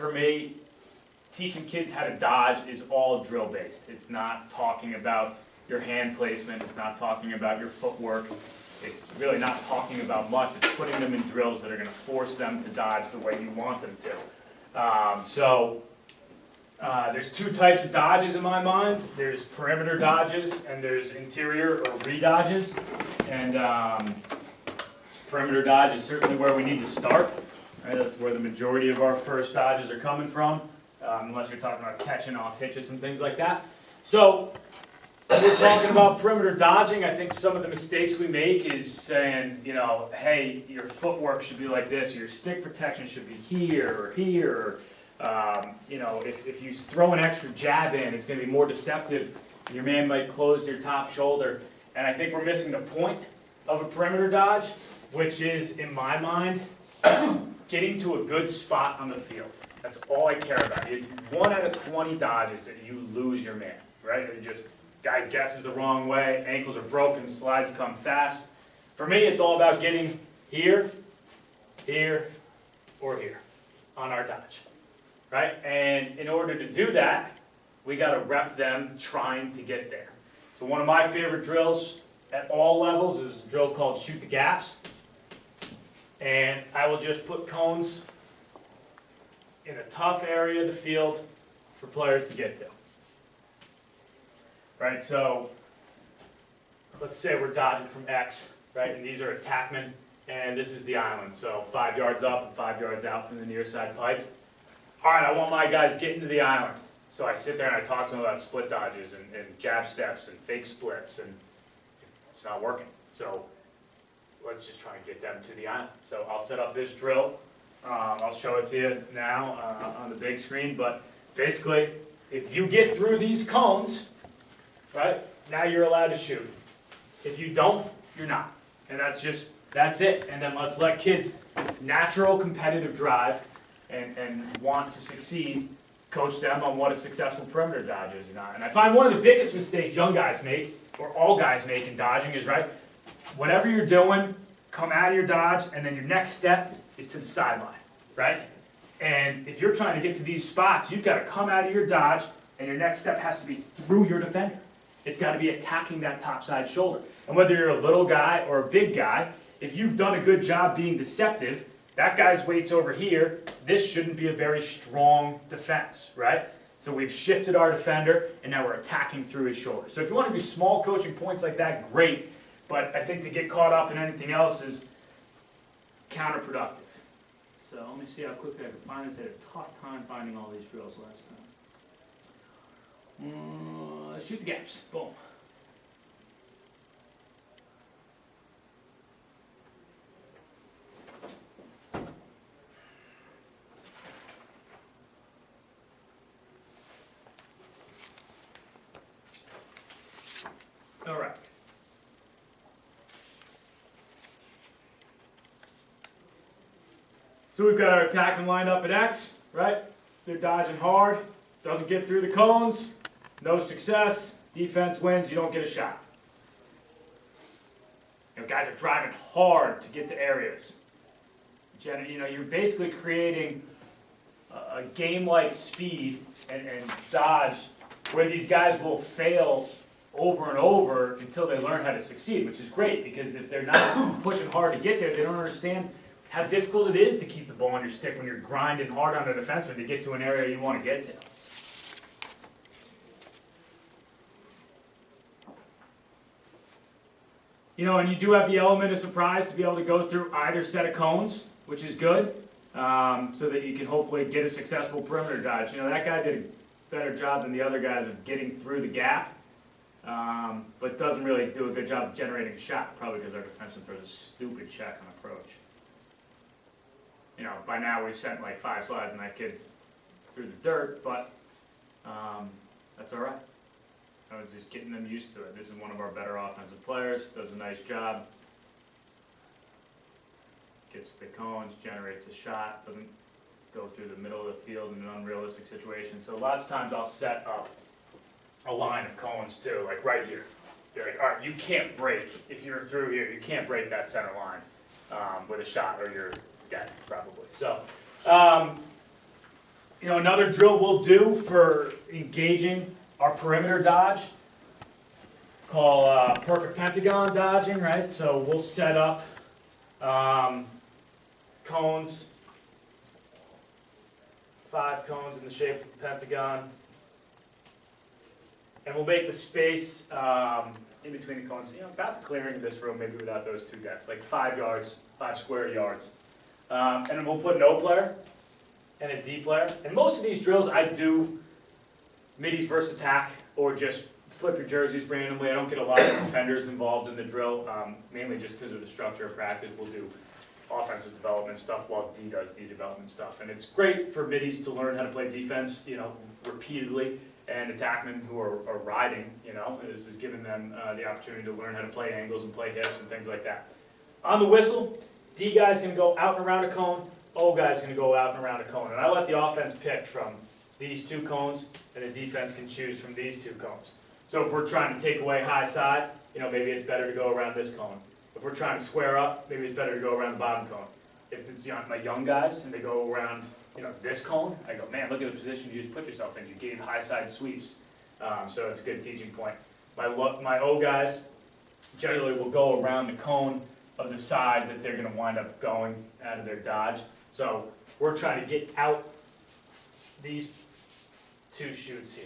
for me, teaching kids how to dodge is all drill based. It's not talking about your hand placement, it's not talking about your footwork, it's really not talking about much. It's putting them in drills that are going to force them to dodge the way you want them to. There's two types of dodges in my mind. There's perimeter dodges and there's interior or re-dodges. And perimeter dodge is certainly where we need to start. Right? That's where the majority of our first dodges are coming from, unless you're talking about catching off hitches and things like that. So when we're talking about perimeter dodging, I think some of the mistakes we make is saying, you know, hey, your footwork should be like this, or your stick protection should be here or here. You know, if you throw an extra jab in, it's going to be more deceptive. Your man might close your top shoulder. And I think we're missing the point of a perimeter dodge, which is, in my mind, getting to a good spot on the field. That's all I care about. It's 1 out of 20 dodges that you lose your man, right? You just, guy guesses the wrong way, ankles are broken, slides come fast. For me, it's all about getting here, here, or here on our dodge, right? And in order to do that, we got to rep them trying to get there. So one of my favorite drills at all levels is a drill called shoot the gaps. And I will just put cones in a tough area of the field for players to get to. Right, so let's say we're dodging from X, right, and these are attackmen, and this is the island. So 5 yards up and 5 yards out from the near side pipe. All right, I want my guys getting to the island. So I sit there and I talk to them about split dodges and jab steps and fake splits, and it's not working. So let's just try and get them to the island. So I'll set up this drill. I'll show it to you now on the big screen. But basically, if you get through these cones, right, now you're allowed to shoot. If you don't, you're not. And that's it. And then let's let kids natural competitive drive and want to succeed, coach them on what a successful perimeter dodge is or not. And I find one of the biggest mistakes young guys make, or all guys make in dodging is, right, whatever you're doing, come out of your dodge, and then your next step is to the sideline, right? And if you're trying to get to these spots, you've got to come out of your dodge, and your next step has to be through your defender. It's got to be attacking that top side shoulder. And whether you're a little guy or a big guy, if you've done a good job being deceptive, that guy's weight's over here, this shouldn't be a very strong defense, right? So we've shifted our defender, and now we're attacking through his shoulder. So if you want to do small coaching points like that, great. But I think to get caught up in anything else is counterproductive. So let me see how quickly I can find this. I had a tough time finding all these drills last time. Shoot the gaps. Boom. All right. So we've got our attacking lined up at X, right? They're dodging hard, doesn't get through the cones, no success, defense wins, you don't get a shot. You know, guys are driving hard to get to areas. You know, you're basically creating a game-like speed and dodge where these guys will fail over and over until they learn how to succeed, which is great, because if they're not pushing hard to get there, they don't understand how difficult it is to keep the ball on your stick when you're grinding hard on a defenseman to get to an area you want to get to. You know, and you do have the element of surprise to be able to go through either set of cones, which is good, so that you can hopefully get a successful perimeter dodge. You know, that guy did a better job than the other guys of getting through the gap, but doesn't really do a good job of generating a shot, probably because our defenseman throws a stupid check on approach. You know, by now we've sent like 5 slides and that kid's through the dirt, but that's all right. I was just getting them used to it. This is one of our better offensive players, does a nice job. Gets the cones, generates a shot, doesn't go through the middle of the field in an unrealistic situation. So lots of times I'll set up a line of cones too, like right here. You're like, all right, you can't break, if you're through here, you can't break that center line with a shot or you're dead, probably. So Another drill we'll do for engaging our perimeter dodge, called perfect pentagon dodging, right? So we'll set up cones, 5 cones in the shape of a pentagon, and we'll make the space in between the cones, about the clearing of this room, maybe without those 2 guys, like 5 yards, 5 square yards. And then we'll put an O player and a D player. And most of these drills I do middies versus attack, or just flip your jerseys randomly. I don't get a lot of defenders involved in the drill, mainly just because of the structure of practice. We'll do offensive development stuff while D does D development stuff. And it's great for middies to learn how to play defense, repeatedly. And attackmen who are riding, this is giving them the opportunity to learn how to play angles and play hips and things like that. On the whistle, D guy's going to go out and around a cone, O guy's going to go out and around a cone. And I let the offense pick from these 2 cones, and the defense can choose from these 2 cones. So if we're trying to take away high side, maybe it's better to go around this cone. If we're trying to square up, maybe it's better to go around the bottom cone. If it's my young guys and they go around this cone, I go, man, look at the position you just put yourself in. You gave high side sweeps. So it's a good teaching point. My O guys generally will go around the cone of the side that they're going to wind up going out of their dodge. So we're trying to get out these 2 chutes here.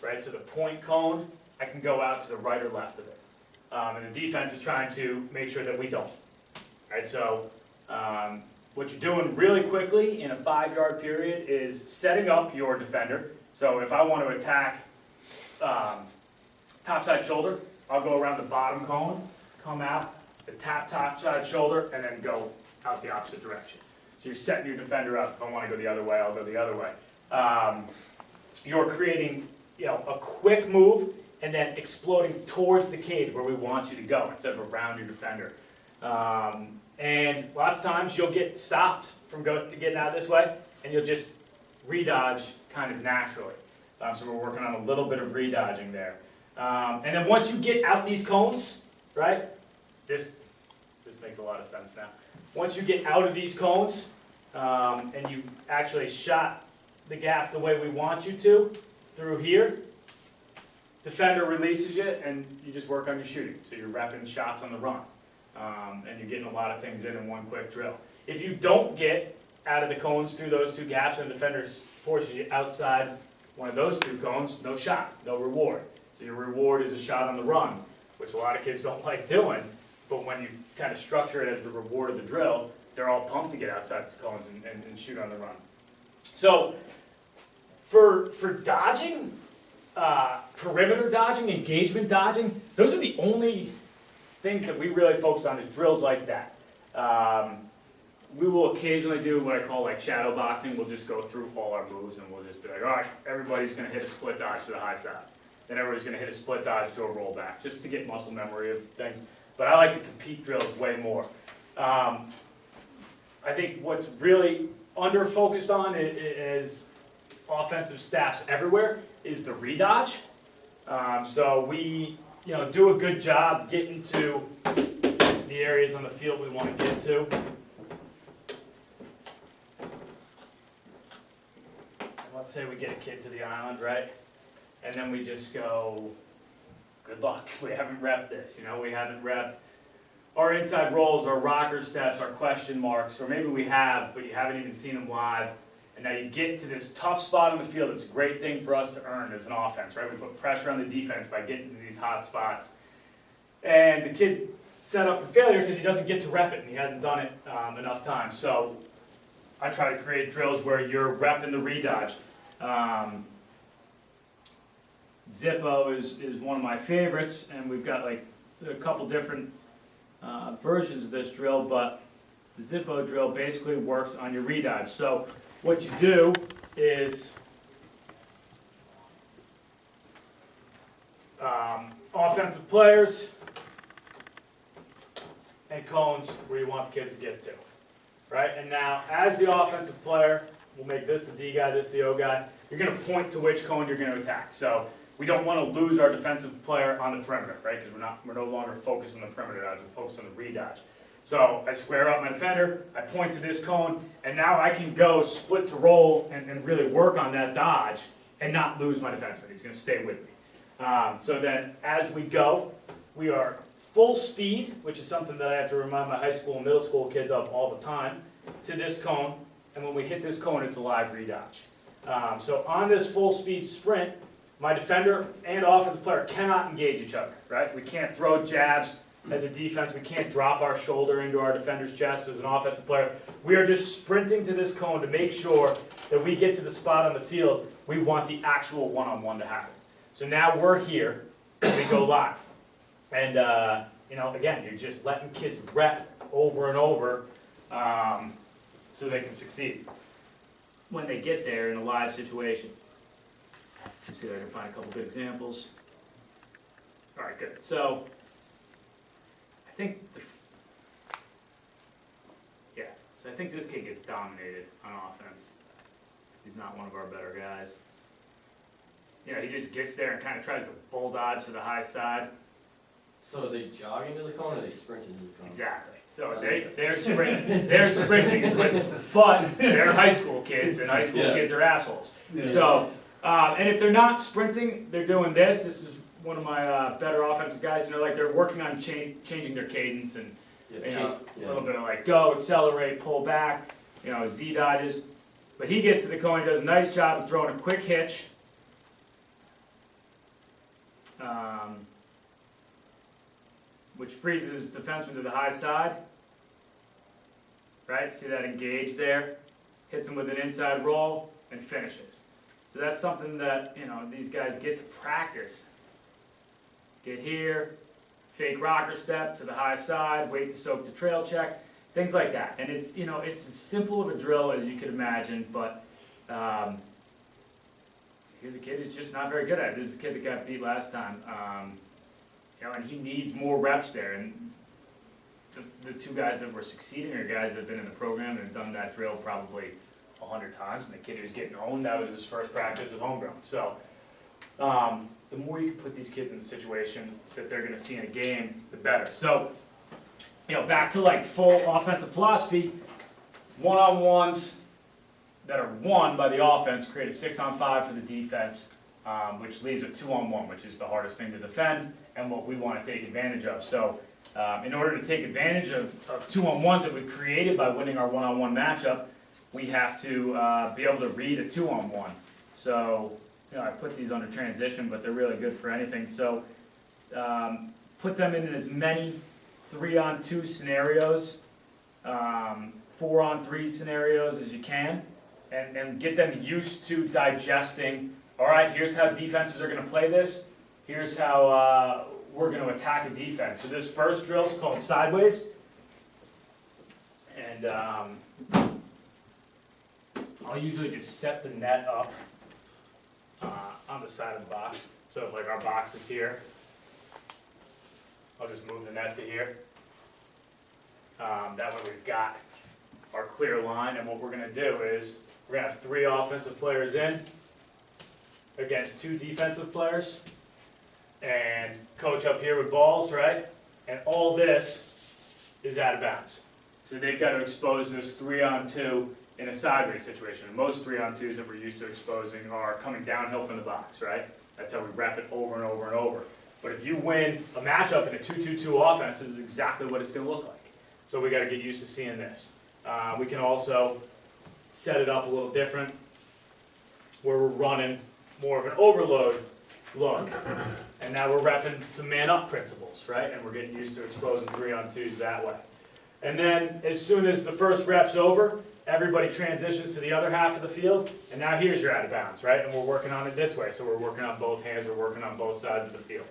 Right, so the point cone, I can go out to the right or left of it. And the defense is trying to make sure that we don't. Right, so what you're doing really quickly in a 5-yard period is setting up your defender. So if I want to attack topside shoulder, I'll go around the bottom cone, come out, attack topside shoulder, and then go out the opposite direction. So you're setting your defender up. If I want to go the other way, I'll go the other way. You're creating a quick move and then exploding towards the cage where we want you to go instead of around your defender. And lots of times you'll get stopped from getting out this way, and you'll just redodge kind of naturally. So we're working on a little bit of redodging there. And then once you get out these cones, right, this makes a lot of sense now. Once you get out of these cones, and you actually shot the gap the way we want you to, through here, defender releases you, and you just work on your shooting. So you're repping shots on the run. And you're getting a lot of things in one quick drill. If you don't get out of the cones through those 2 gaps and the defender forces you outside one of those 2 cones, no shot, no reward. So your reward is a shot on the run, which a lot of kids don't like doing, but when you kind of structure it as the reward of the drill, they're all pumped to get outside the cones and shoot on the run. So for dodging, perimeter dodging, engagement dodging, those are the only things that we really focus on is drills like that. We will occasionally do what I call like shadow boxing. We'll just go through all our moves and we'll just be like, all right, everybody's going to hit a split dodge to the high side. Then everybody's going to hit a split dodge to a rollback, just to get muscle memory of things. But I like to compete drills way more. I think what's really under-focused on is offensive staffs everywhere is the redodge. So we do a good job getting to the areas on the field we want to get to. Let's say we get a kid to the island, right? And then we just go, good luck. We haven't repped this, we haven't repped our inside rolls, our rocker steps, our question marks, or maybe we have, but you haven't even seen them live. And now you get to this tough spot on the field. It's a great thing for us to earn as an offense, right? We put pressure on the defense by getting to these hot spots. And the kid set up for failure because he doesn't get to rep it, and he hasn't done it enough times. So I try to create drills where you're repping the redodge. Zippo is one of my favorites, and we've got like a couple different versions of this drill, but the Zippo drill basically works on your redodge. So what you do is offensive players and cones where you want the kids to get to, right? And now, as the offensive player, we'll make this the D guy, this the O guy, you're going to point to which cone you're going to attack. So we don't want to lose our defensive player on the perimeter, right? Because we're no longer focused on the perimeter dodge, we're focused on the redodge. So I square up my defender, I point to this cone, and now I can go split to roll and really work on that dodge and not lose my defenseman. He's going to stay with me. So then as we go, we are full speed, which is something that I have to remind my high school and middle school kids of all the time, to this cone. And when we hit this cone, it's a live redodge. So on this full speed sprint, my defender and offensive player cannot engage each other, right? We can't throw jabs as a defense. We can't drop our shoulder into our defender's chest as an offensive player. We are just sprinting to this cone to make sure that we get to the spot on the field we want the actual one-on-one to happen. So now we're here, and we go live. And, again, you're just letting kids rep over and over so they can succeed when they get there in a live situation. Let's see if I can find a couple good examples. All right, good. So I think, I think this kid gets dominated on offense. He's not one of our better guys. He just gets there and kind of tries to bull dodge to the high side. So are they jogging to the cone or are they sprinting to the cone? Exactly. So they're sprinting, but they're high school kids, and high school kids are assholes. Yeah. So, and if they're not sprinting, they're doing this. This is one of my better offensive guys. They're working on changing their cadence and a little bit of like go, accelerate, pull back, Z dodges. But he gets to the cone. He does a nice job of throwing a quick hitch. Which freezes defenseman to the high side, right? See that engage there? Hits him with an inside roll and finishes. So that's something that, these guys get to practice. Get here, fake rocker step to the high side, wait to soak the trail check, things like that. And it's, it's as simple of a drill as you could imagine, but here's a kid who's just not very good at it. This is the kid that got beat last time. And he needs more reps there. And the two guys that were succeeding are guys that have been in the program and have done that drill probably 100 times. And the kid who's getting owned, that was his first practice with homegrown. So the more you can put these kids in the situation that they're going to see in a game, the better. So, back to like full offensive philosophy, one-on-ones that are won by the offense create a 6-on-5 for the defense, which leaves a 2-on-1, which is the hardest thing to defend and what we want to take advantage of. So in order to take advantage of 2-on-1s that we've created by winning our one-on-one matchup, we have to be able to read a 2-on-1. So I put these under transition, but they're really good for anything. So put them in as many 3-on-2 scenarios, 4-on-3 scenarios as you can, and get them used to digesting, all right, here's how defenses are going to play this. Here's how we're going to attack a defense. So this first drill is called sideways. And I'll usually just set the net up on the side of the box. So if our box is here, I'll just move the net to here. That way we've got our clear line. And what we're going to do is we're going to have 3 offensive players in against 2 defensive players. And coach up here with balls, right? And all this is out of bounds. So they've got to expose this 3-on-2 in a sideways situation. And most 3-on-2s that we're used to exposing are coming downhill from the box, right? That's how we wrap it over and over and over. But if you win a matchup in a 2-2-2 offense, this is exactly what it's going to look like. So we got to get used to seeing this. We can also set it up a little different, where we're running more of an overload look. And now we're repping some man-up principles, right? And we're getting used to exposing 3-on-2s that way. And then as soon as the first rep's over, everybody transitions to the other half of the field, and now here's your out of bounds, right? And we're working on it this way. So we're working on both hands, we're working on both sides of the field.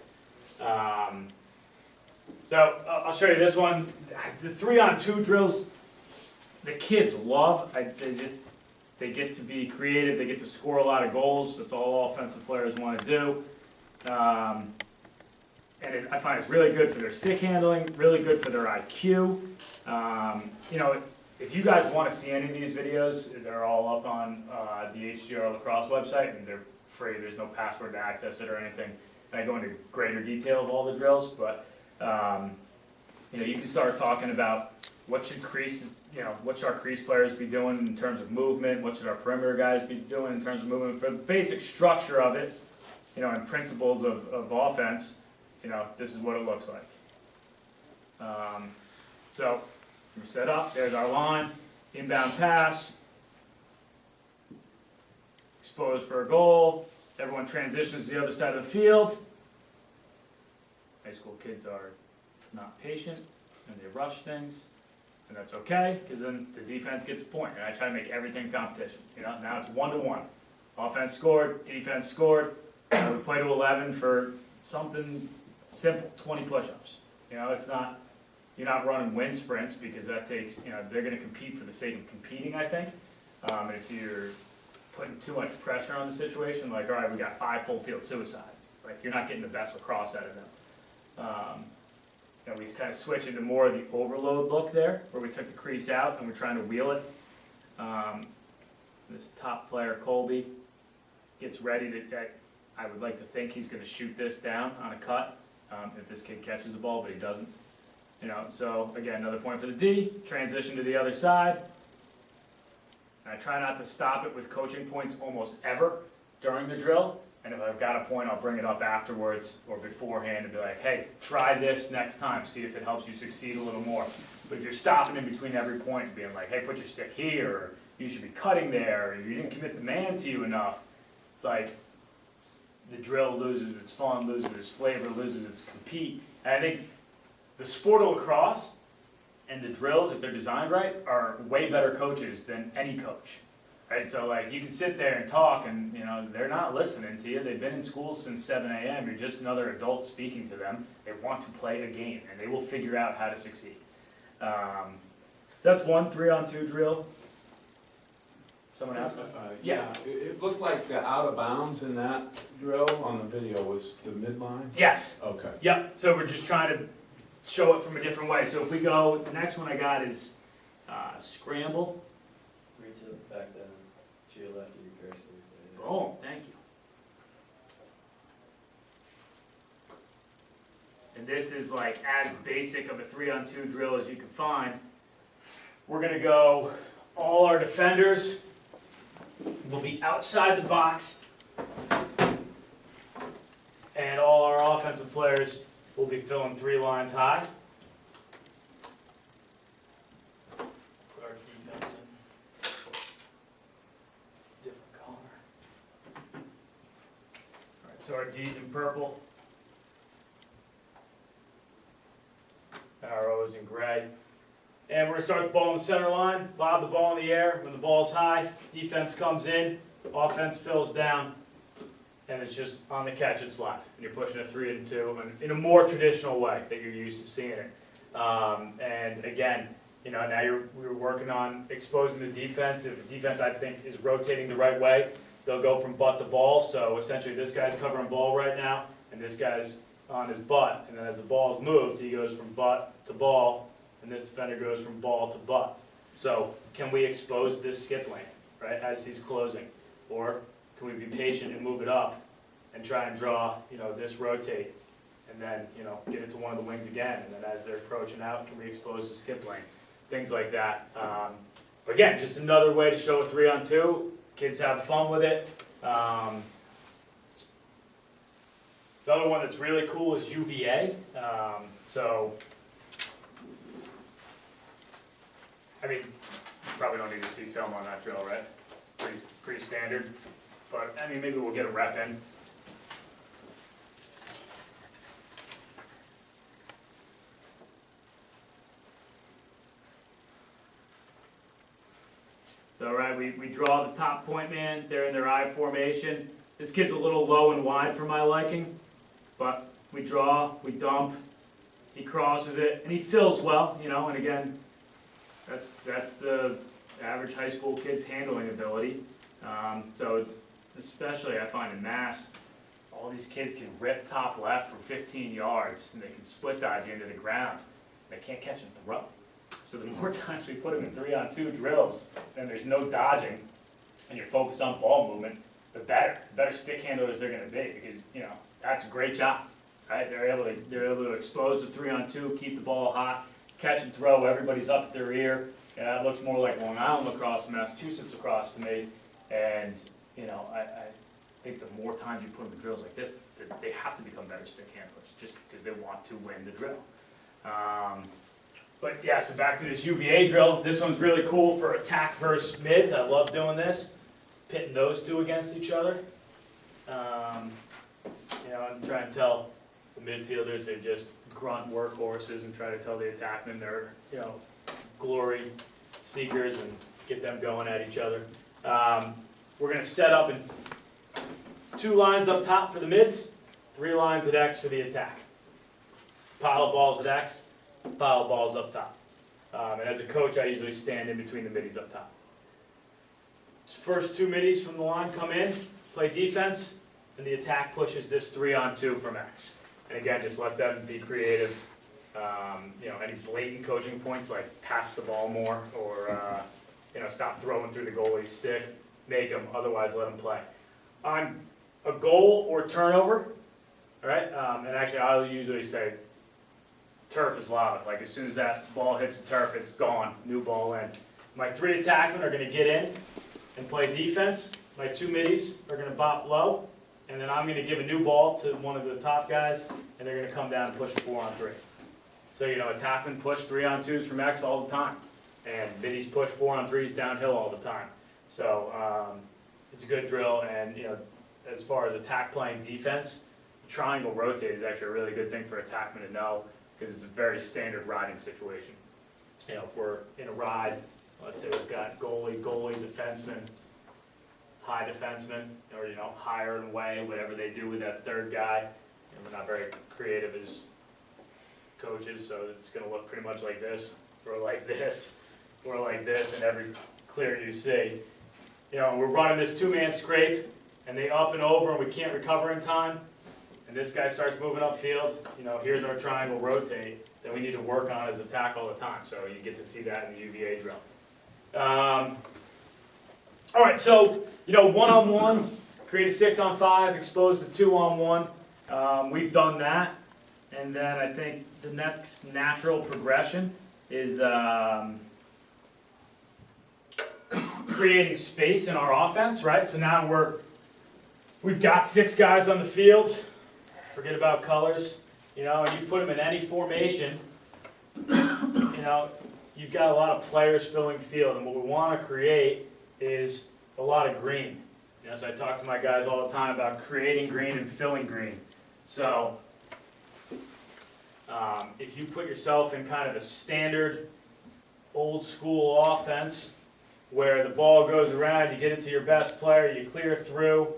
So I'll show you this one. The 3-on-2 drills, the kids love. They get to be creative, they get to score a lot of goals. That's all offensive players want to do. And I find it's really good for their stick handling, really good for their IQ. If you guys want to see any of these videos, they're all up on the HGR lacrosse website, and they're free. There's no password to access it or anything. And I go into greater detail of all the drills, but you can start talking about what should our crease players be doing in terms of movement, what should our perimeter guys be doing in terms of movement, for the basic structure of it, and principles of offense, this is what it looks like. So, we're set up, there's our line, inbound pass, exposed for a goal, everyone transitions to the other side of the field. High school kids are not patient, and they rush things, and that's okay, because then the defense gets a point, and I try to make everything competition, now it's 1-to-1. Offense scored, defense scored, we play to 11 for something simple, 20 push-ups, it's not, you're not running wind sprints, because that takes, they're gonna compete for the sake of competing, I think, and if you're putting too much pressure on the situation, like, all right, we got 5 full field suicides, it's like, you're not getting the best lacrosse out of them. We kind of switch into more of the overload look there, where we took the crease out and we're trying to wheel it. This top player, Colby, gets ready to, I would like to think he's going to shoot this down on a cut, if this kid catches the ball, but he doesn't. So again, another point for the D, transition to the other side. And I try not to stop it with coaching points almost ever during the drill. And if I've got a point, I'll bring it up afterwards or beforehand and be like, hey, try this next time, see if it helps you succeed a little more. But if you're stopping in between every point and being like, hey, put your stick here, or you should be cutting there, or you didn't commit the man to you enough, it's like the drill loses its fun, loses its flavor, loses its compete. And I think the sport of lacrosse and the drills, if they're designed right, are way better coaches than any coach. Right, so like you can sit there and talk and they're not listening to you. They've been in school since 7 a.m. You're just another adult speaking to them. They want to play a game and they will figure out how to succeed. So that's one 3-on-2 drill. Someone else? Yeah, it looked like the out of bounds in that drill on the video was the midline? Yes. Okay. Yep, so we're just trying to show it from a different way. So if we go, the next one I got is scramble. Reach it back down to your left of your cursor. Oh, thank you. And this is like as basic of a 3-on-2 drill as you can find. We're gonna go, all our defenders will be outside the box, and all our offensive players will be filling 3 lines high. Put our defense in different color. All right, so our D's in purple, and our O's in gray. And we're gonna start the ball in the center line, lob the ball in the air. When the ball's high, defense comes in, offense fills down, and it's just on the catch, it's live. And you're pushing a 3-and-2 in a more traditional way that you're used to seeing it. And again, now we're working on exposing the defense. If the defense, I think, is rotating the right way, they'll go from butt to ball. So essentially this guy's covering ball right now, and this guy's on his butt. And then as the ball's moved, he goes from butt to ball, and this defender goes from ball to butt. So can we expose this skip lane, right, as he's closing? Or can we be patient and move it up and try and draw, this rotate, and then, get it to one of the wings again, and then as they're approaching out, can we expose the skip lane? Things like that. But again, just another way to show a 3-on-2. Kids have fun with it. The other one that's really cool is UVA. You probably don't need to see film on that drill, right? Pretty standard. But, maybe we'll get a rep in. So, right, we draw the top point man. They're in their I formation. This kid's a little low and wide for my liking. But we draw, we dump, he crosses it, and he fills well, and again, that's the average high school kid's handling ability. So especially I find in Mass, all these kids can rip top left for 15 yards, and they can split dodge into the ground. They can't catch and throw. So the more times we put them in 3-on-2 drills, and there's no dodging, and you're focused on ball movement, the better stick handlers they're going to be, because, that's a great job. right? They're able to expose the 3-on-2, keep the ball hot, catch and throw, everybody's up at their ear. And that looks more like Long Island lacrosse, Massachusetts lacrosse to me. And, you know, I think the more times you put them in drills like this, they have to become better stick handlers, just because they want to win the drill. But yeah, so back to this UVA drill. This one's really cool for attack versus mids. I love doing this, pitting those two against each other. You know, and try and tell the midfielders they're just grunt workhorses, and try to tell the attackmen they're, you know, glory seekers, and get them going at each other. We're going to set up in 2 lines up top for the mids, 3 lines at X for the attack. Pile of balls at X, pile of balls up top. And as a coach, I usually stand in between the middies up top. First 2 middies from the line come in, play defense, and the attack pushes this 3-on-2 from X. And again, just let them be creative. You know, any blatant coaching points like pass the ball more, or you know, stop throwing through the goalie's stick, make them, otherwise let them play. On a goal or turnover, all right, and actually I'll usually say turf is loud. Like as soon as that ball hits the turf, it's gone, new ball in. My 3 attackmen are going to get in and play defense. My 2 middies are going to bop low, and then I'm going to give a new ball to one of the top guys, and they're going to come down and push a 4-on-3. So, you know, attackmen push 3-on-2s from X all the time, and middies push 4-on-3s downhill all the time. So it's a good drill, and you know, as far as attack playing defense, triangle rotate is actually a really good thing for attackmen to know, because it's a very standard riding situation. You know, if we're in a ride, let's say we've got goalie, defenseman, high defenseman, or you know, higher and away, whatever they do with that third guy. And we're not very creative as coaches, so it's going to look pretty much like this, or like this, or like this, and every clear you see. You know, we're running this 2-man scrape, and they up and over, and we can't recover in time, and this guy starts moving upfield. You know, here's our triangle rotate that we need to work on as attack all the time, so you get to see that in the UVA drill. All right, so, you know, 1-on-1, create a 6-on-5, expose to 2-on-1. We've done that, and then I think the next natural progression is creating space in our offense, right? So now we've got 6 guys on the field. Forget about colors, you know, and you put them in any formation, you know, you've got a lot of players filling field, and what we want to create is a lot of green. You know, so I talk to my guys all the time about creating green and filling green. So if you put yourself in kind of a standard old school offense where the ball goes around, you get it to your best player, you clear through,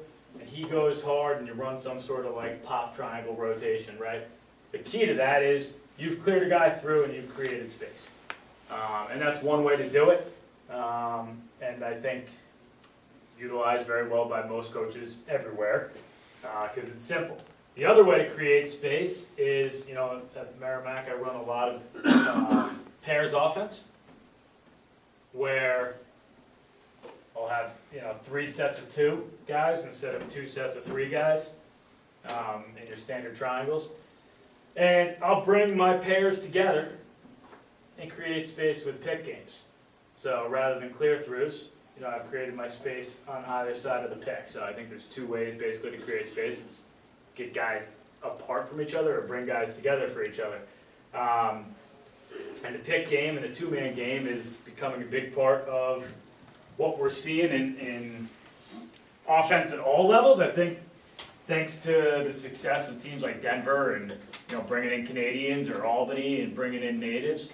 and he goes hard, and you run some sort of like pop triangle rotation, right? The key to that is you've cleared a guy through and you've created space. And that's one way to do it, and I think utilized very well by most coaches everywhere, because it's simple. The other way to create space is, you know, at Merrimack I run a lot of pairs offense, where I'll have, you know, 3 sets of 2 guys instead of 2 sets of 3 guys in your standard triangles. And I'll bring my pairs together and create space with pick games. So rather than clear throughs, you know, I've created my space on either side of the pick. So I think there's 2 ways basically to create space. It's get guys apart from each other or bring guys together for each other. And the pick game and the 2-man game is becoming a big part of what we're seeing in offense at all levels. I think thanks to the success of teams like Denver and, you know, bringing in Canadians or Albany and bringing in natives,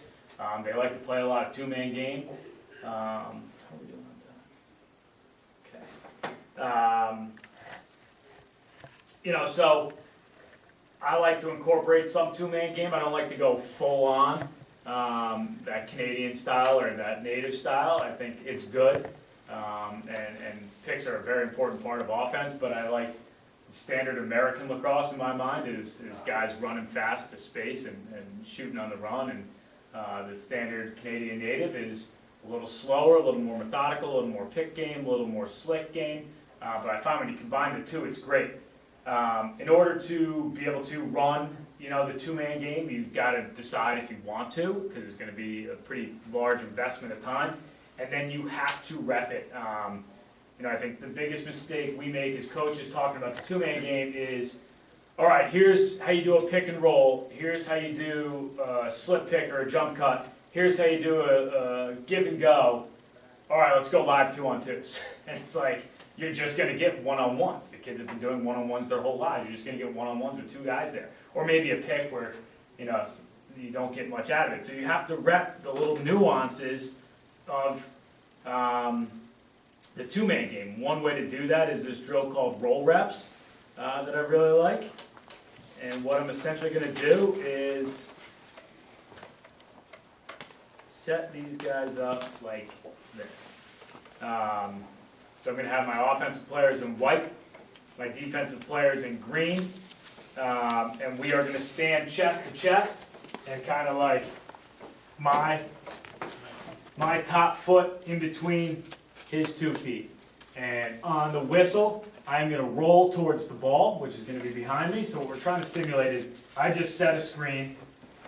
they like to play a lot of 2-man game. How are we doing on time? Okay. You know, so I like to incorporate some 2-man game. I don't like to go full on that Canadian style or that native style. I think it's good, and picks are a very important part of offense, but I like the standard American lacrosse in my mind is guys running fast to space and shooting on the run, and the standard Canadian native is a little slower, a little more methodical, a little more pick game, a little more slick game, but I find when you combine the 2, it's great. In order to be able to run, the two-man game, you've got to decide if you want to, because it's going to be a pretty large investment of time, and then you have to rep it. I think the biggest mistake we make as coaches talking about the two-man game is, all right, here's how you do a pick and roll, here's how you do a slip pick or a jump cut, here's how you do a give and go, all right, let's go live 2-on-2s. And it's like, you're just going to get one-on-ones. The kids have been doing one-on-ones their whole lives. You're just going to get one-on-ones with two guys there. Or maybe a pick where, you don't get much out of it. So you have to rep the little nuances of the two-man game. One way to do that is this drill called roll reps that I really like. And what I'm essentially going to do is set these guys up like this. So I'm going to have my offensive players in white, my defensive players in green, and we are going to stand chest to chest and kind of like my top foot in between his 2 feet. And on the whistle, I'm going to roll towards the ball, which is going to be behind me. So what we're trying to simulate is I just set a screen,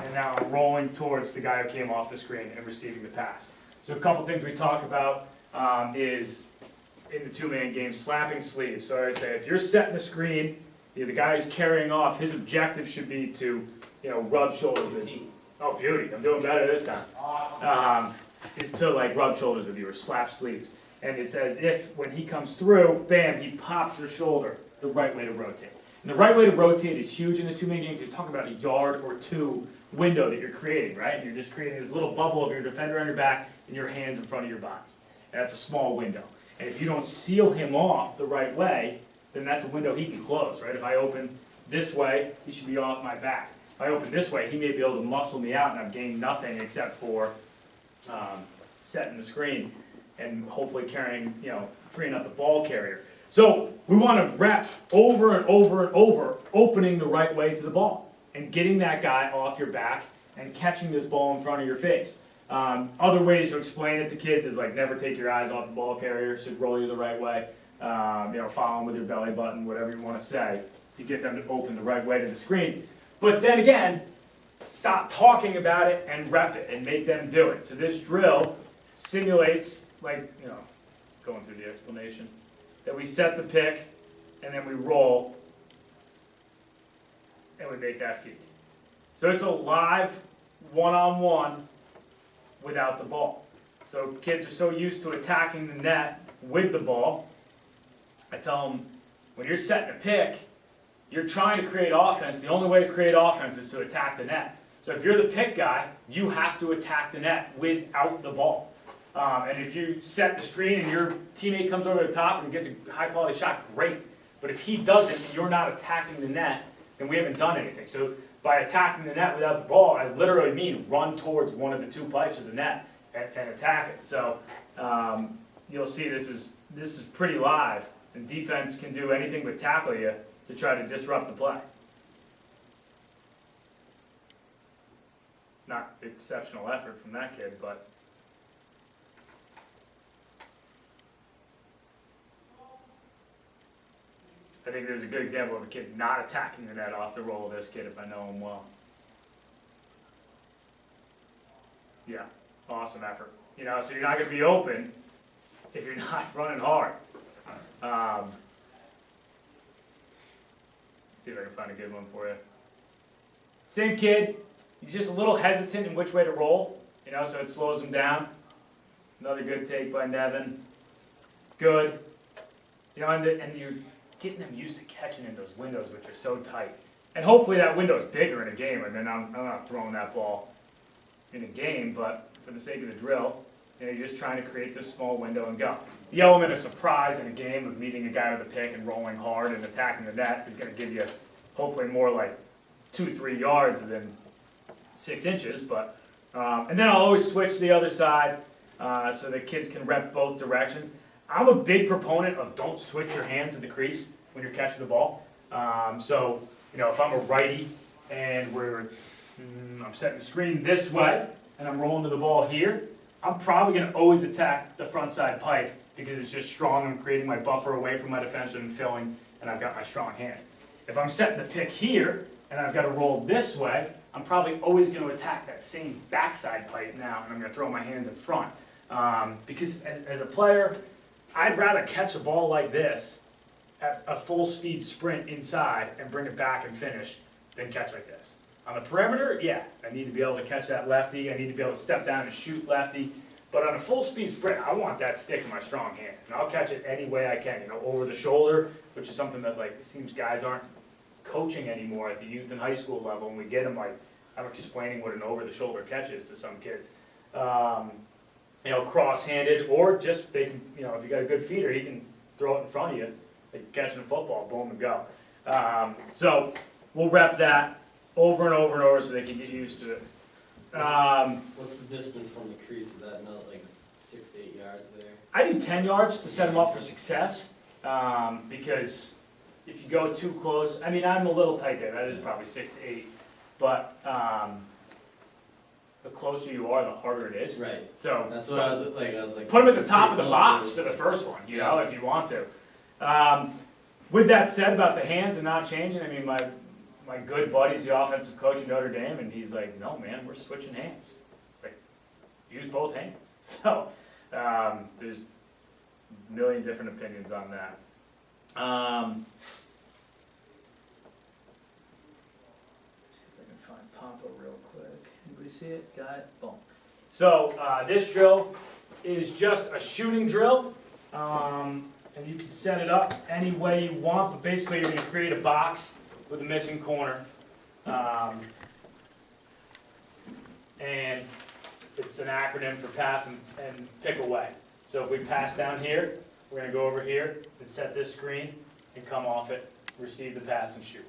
and now I'm rolling towards the guy who came off the screen and receiving the pass. So a couple things we talk about is in the two-man game, slapping sleeves. So I say if you're setting the screen, the guy who's carrying off, his objective should be to, rub shoulders with you. Oh, beauty! I'm doing better this time. Awesome. Is to like rub shoulders with you or slap sleeves, and it's as if when he comes through, bam, he pops your shoulder. The right way to rotate. And the right way to rotate is huge in the two-man game. You're talking about a yard or two window that you're creating, right? You're just creating this little bubble of your defender on your back and your hands in front of your body. And that's a small window. And if you don't seal him off the right way, then that's a window he can close, right? If I open this way, he should be off my back. If I open this way, he may be able to muscle me out and I've gained nothing except for setting the screen and hopefully carrying, freeing up the ball carrier. So we want to rep over and over and over, opening the right way to the ball and getting that guy off your back and catching this ball in front of your face. Other ways to explain it to kids is like never take your eyes off the ball carrier, should roll you the right way, follow them with your belly button, whatever you want to say, to get them to open the right way to the screen. But then again, stop talking about it and rep it and make them do it. So this drill simulates, like, going through the explanation, that we set the pick and then we roll and we make that feed. So it's a live one-on-one without the ball. So kids are so used to attacking the net with the ball. I tell them, when you're setting a pick, you're trying to create offense. The only way to create offense is to attack the net. So if you're the pick guy, you have to attack the net without the ball. And if you set the screen and your teammate comes over the top and gets a high-quality shot, great. But if he doesn't and you're not attacking the net, then we haven't done anything. So by attacking the net without the ball, I literally mean run towards one of the two pipes of the net and attack it. So you'll see this is pretty live, and defense can do anything but tackle you to try to disrupt the play. Not exceptional effort from that kid, but I think there's a good example of a kid not attacking the net off the roll of this kid if I know him well. Yeah, awesome effort. So you're not going to be open if you're not running hard. Let's see if I can find a good one for you. Same kid, he's just a little hesitant in which way to roll, so it slows him down. Another good take by Nevin. Good. And you're getting them used to catching in those windows, which are so tight. And hopefully that window is bigger in a game. I mean, I'm not throwing that ball in a game, but for the sake of the drill, you're just trying to create this small window and go. The element of surprise in a game of meeting a guy with a pick and rolling hard and attacking the net is going to give you hopefully more like 2-3 yards than 6 inches. But and then I'll always switch to the other side so that kids can rep both directions. I'm a big proponent of don't switch your hands in the crease when you're catching the ball. So, if I'm a righty and I'm setting the screen this way and I'm rolling to the ball here, I'm probably going to always attack the front side pipe because it's just strong. I'm creating my buffer away from my defenseman and filling, and I've got my strong hand. if I'm setting the pick here, and I've got to roll this way, I'm probably always going to attack that same backside pipe now, and I'm going to throw my hands in front. Because as a player, I'd rather catch a ball like this at a full speed sprint inside and bring it back and finish than catch like this. On the perimeter, yeah, I need to be able to catch that lefty, I need to be able to step down and shoot lefty, but on a full speed sprint, I want that stick in my strong hand, and I'll catch it any way I can, over the shoulder, which is something that, like, it seems guys aren't coaching anymore at the youth and high school level, and we get them, like, I'm explaining what an over the shoulder catch is to some kids. Cross-handed, or just, they can, if you got a good feeder, he can throw it in front of you, like catching a football, boom and go. So, we'll rep that over and over and over so they can get used to it. What's the distance from the crease? Is that not like 6 to 8 yards there? I do 10 yards to set them up for success, because if you go too close, I'm a little tight there, that is probably 6 to 8, but the closer you are, the harder it is. Right. So that's what I was like. Put them at the top of the box for the first one, if you want to. With that said about the hands and not changing, my good buddy's the offensive coach at Notre Dame, and he's like, no man, we're switching hands. Like, use both hands. So there's a million different opinions on that. See if I can find Papa real quick. Anybody see it? Got it? Boom. So this drill is just a shooting drill, and you can set it up any way you want, but basically you're going to create a box with a missing corner, and it's an acronym for pass and pick away. So if we pass down here, we're going to go over here and set this screen and come off it, receive the pass and shoot.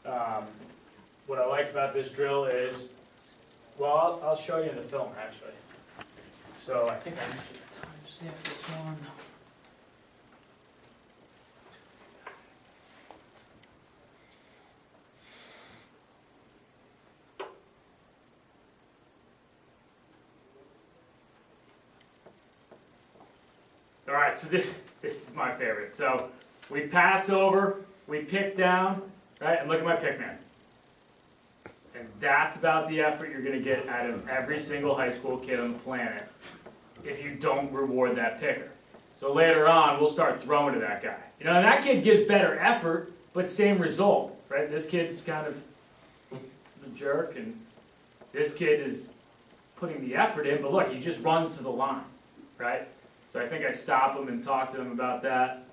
What I like about this drill is, well, I'll show you in the film actually. So I think I actually timestamp this one. All right, so this is my favorite. So we passed over, we picked down, right, and look at my pick man. And that's about the effort you're gonna get out of every single high school kid on the planet if you don't reward that picker. So later on, we'll start throwing to that guy. And that kid gives better effort, but same result, right? This kid's kind of a jerk, and this kid is putting the effort in, but look, he just runs to the line, right? So I think I stop him and talk to him about that.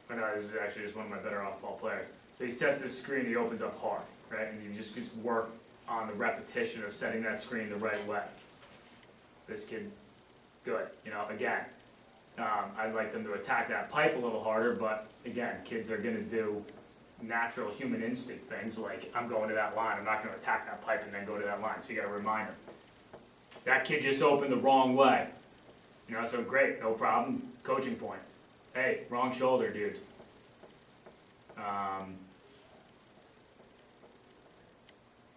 I know, this is actually just one of my better off-ball players. So he sets this screen, he opens up hard, right? And you just work on the repetition of setting that screen the right way. This kid, good. Again, I'd like them to attack that pipe a little harder, but again, kids are gonna do natural human instinct things like, I'm going to that line, I'm not gonna attack that pipe and then go to that line, so you gotta remind them. That kid just opened the wrong way. So great, no problem, coaching point. Hey, wrong shoulder, dude.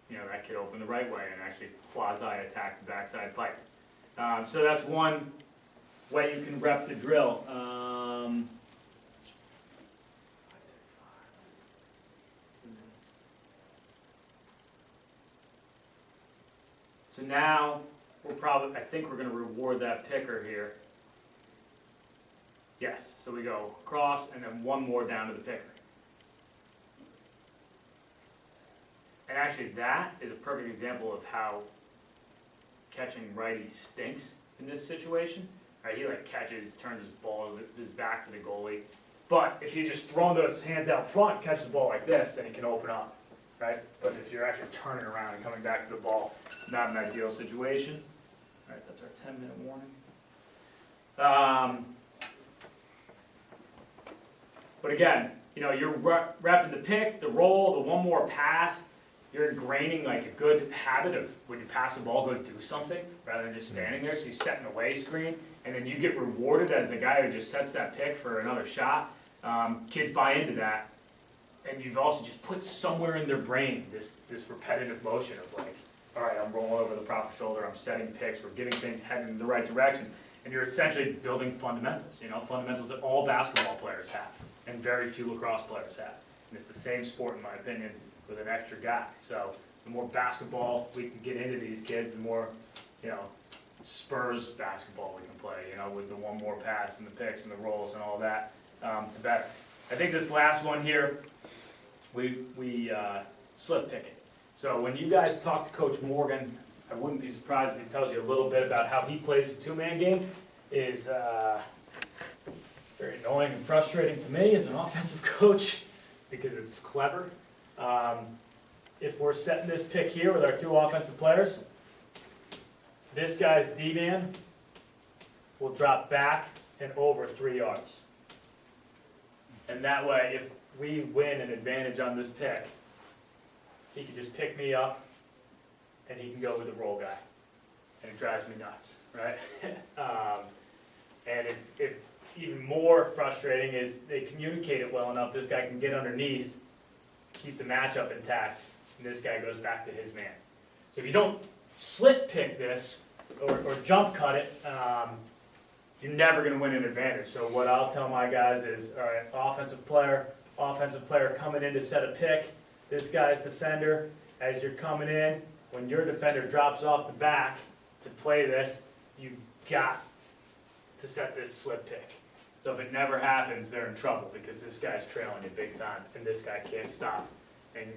That kid opened the right way and actually quasi-attacked the backside pipe. So that's one way you can rep the drill. So now, I think we're going to reward that picker here. Yes, so we go across and then one more down to the picker. And actually that is a perfect example of how catching righty stinks in this situation. Right, he catches, turns his back to the goalie. But if you just throw those hands out front, catches the ball like this, then he can open up. Right? But if you're actually turning around and coming back to the ball, not an ideal situation. All right, that's our 10-minute warning. But again, you're repping the pick, the roll, the one more pass. You're ingraining a good habit of when you pass the ball, go do something rather than just standing there. So you set an away screen, and then you get rewarded as the guy who just sets that pick for another shot. Kids buy into that, and you've also just put somewhere in their brain this repetitive motion of all right, I'm rolling over the proper shoulder, I'm setting picks, we're getting things heading in the right direction, and you're essentially building fundamentals. Fundamentals that all basketball players have, and very few lacrosse players have. And it's the same sport, in my opinion, with an extra guy. So the more basketball we can get into these kids, the more, Spurs basketball we can play, with the one more pass and the picks and the rolls and all that, the better. I think this last one here, we slip pick it. So when you guys talk to Coach Morgan, I wouldn't be surprised if he tells you a little bit about how he plays a two-man game. Is very annoying and frustrating to me as an offensive coach because it's clever. If we're setting this pick here with our two offensive players, this guy's D-man will drop back and over 3 yards. And that way, if we win an advantage on this pick, he can just pick me up and he can go with the roll guy. And it drives me nuts, right? And if even more frustrating is they communicate it well enough, this guy can get underneath, keep the matchup intact, and this guy goes back to his man. So if you don't slit pick this or jump cut it, you're never going to win an advantage. So what I'll tell my guys is, all right, offensive player coming in to set a pick, this guy's defender, as you're coming in, when your defender drops off the back to play this, you've got to set this slip pick. So if it never happens, they're in trouble because this guy's trailing you big time and this guy can't stop and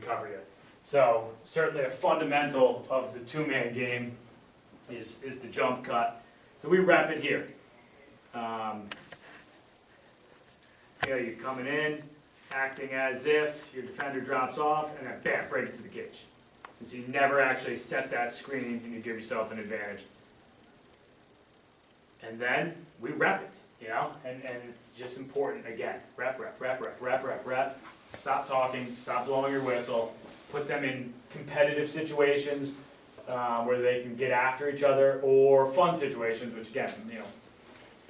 cover you. So certainly a fundamental of the two-man game is the jump cut. So we rep it here. You're coming in, acting as if your defender drops off, and then bam, break it to the cage. And so you never actually set that screen and you give yourself an advantage. And then we rep it, and it's just important, again, rep. Stop talking, stop blowing your whistle, put them in competitive situations where they can get after each other, or fun situations, which again,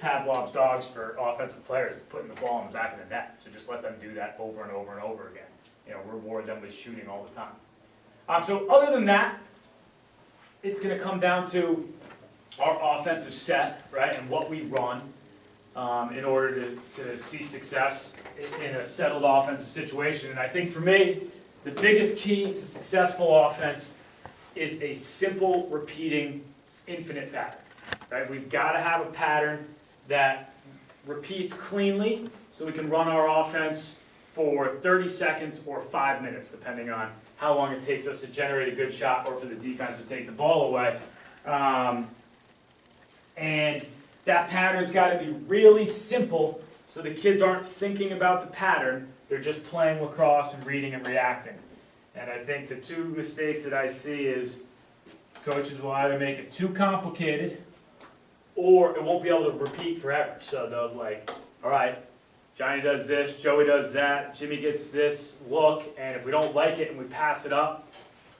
Pavlov's dogs for offensive players is putting the ball in the back of the net. So just let them do that over and over and over again. Reward them with shooting all the time. So other than that, it's going to come down to our offensive set, right, and what we run in order to see success in a settled offensive situation. And I think for me, the biggest key to successful offense is a simple, repeating, infinite pattern. Right? We've got to have a pattern that repeats cleanly so we can run our offense for 30 seconds or 5 minutes, depending on how long it takes us to generate a good shot or for the defense to take the ball away. And that pattern's got to be really simple so the kids aren't thinking about the pattern, they're just playing lacrosse and reading and reacting. And I think the two mistakes that I see is coaches will either make it too complicated or it won't be able to repeat forever. So they'll all right, Johnny does this, Joey does that, Jimmy gets this look, and if we don't like it and we pass it up,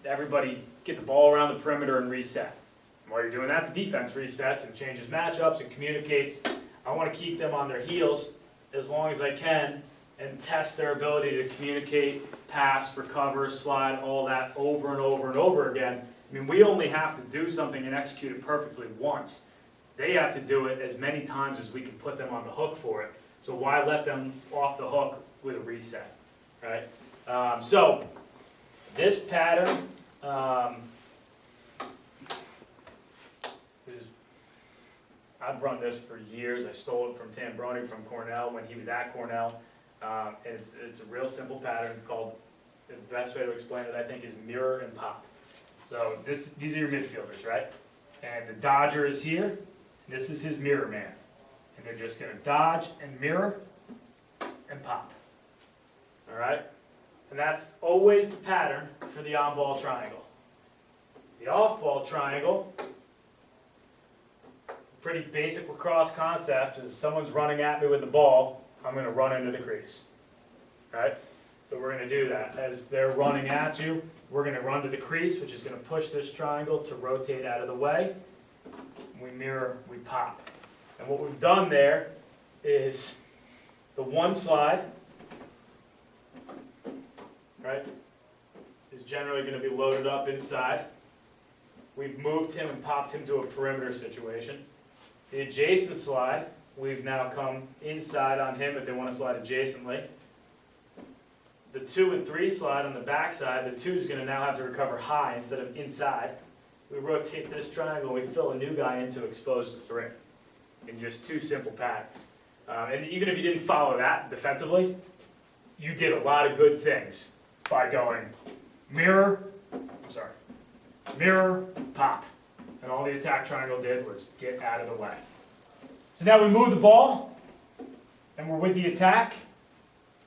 everybody get the ball around the perimeter and reset. And while you're doing that, the defense resets and changes matchups and communicates. I want to keep them on their heels as long as I can and test their ability to communicate, pass, recover, slide, all that over and over and over again. I mean, we only have to do something and execute it perfectly once. They have to do it as many times as we can put them on the hook for it. So why let them off the hook with a reset, right? So this pattern I've run this for years. I stole it from Tambroni from Cornell when he was at Cornell. And it's a real simple pattern called, the best way to explain it, I think, is mirror and pop. So these are your midfielders, right? And the dodger is here. This is his mirror man. And they're just going to dodge and mirror and pop. All right? And that's always the pattern for the on-ball triangle. The off-ball triangle, pretty basic lacrosse concept, is someone's running at me with the ball, I'm going to run into the crease. Right? So we're going to do that. As they're running at you, we're going to run to the crease, which is going to push this triangle to rotate out of the way. We mirror, we pop. And what we've done there is the one slide, right, is generally going to be loaded up inside. We've moved him and popped him to a perimeter situation. The adjacent slide, we've now come inside on him if they want to slide adjacently. the 2 and 3 slide on the backside, the 2 is gonna now have to recover high instead of inside. We rotate this triangle, we fill a new guy in to expose the 3 in just 2 simple patterns. And even if you didn't follow that defensively, you did a lot of good things by going mirror, mirror, pop. And all the attack triangle did was get out of the way. So now we move the ball, and we're with the attack,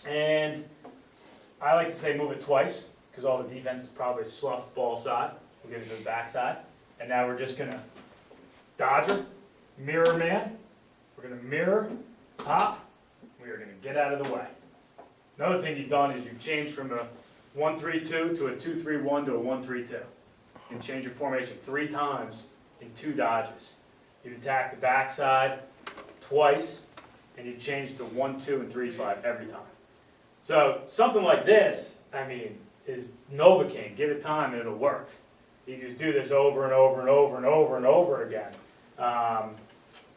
and I like to say move it twice, because all the defense is probably sloughed ball side. We'll get it to the backside, and now we're just gonna dodger, mirror man. We're gonna mirror, pop. We are gonna get out of the way. Another thing you've done is you've changed from a 1-3-2 to a 2-3-1 to a 1-3-2. You can change your formation 3 times in 2 dodges. You've attacked the backside twice, and you've changed the 1, 2, and 3 slide every time. So something like this, I mean, is Novocaine. Give it time and it'll work. You just do this over and over and over and over and over again.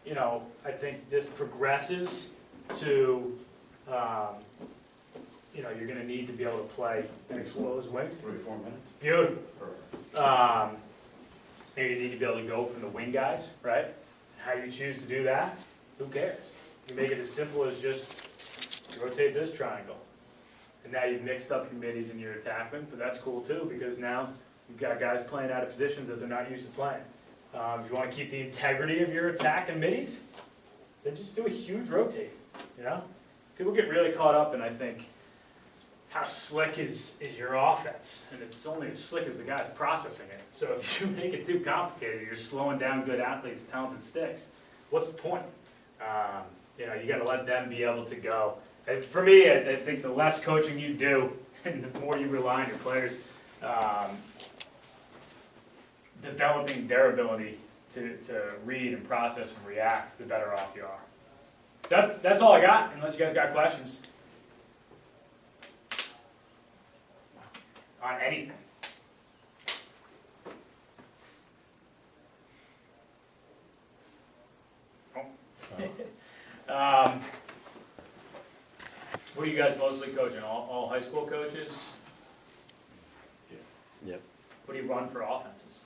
You know, I think this progresses to, you know, you're going to need to be able to play and explode wings. 3 or 4 minutes. Beautiful. Maybe you need to be able to go from the wing guys, right? How you choose to do that, who cares? You make it as simple as just rotate this triangle. And now you've mixed up your middies and your attackmen, but that's cool too, because now you've got guys playing out of positions that they're not used to playing. If you want to keep the integrity of your attack and middies, then just do a huge rotate, you know? People get really caught up in, I think, how slick is your offense, and it's only as slick as the guy's processing it. So if you make it too complicated, you're slowing down good athletes, talented sticks. What's the point? You know, you got to let them be able to go. And for me, I think the less coaching you do, and the more you rely on your players developing their ability to read and process and react, the better off you are. That's all I got, unless you guys got questions. On anything. What are you guys mostly coaching? All high school coaches? Yep. What do you run for offenses?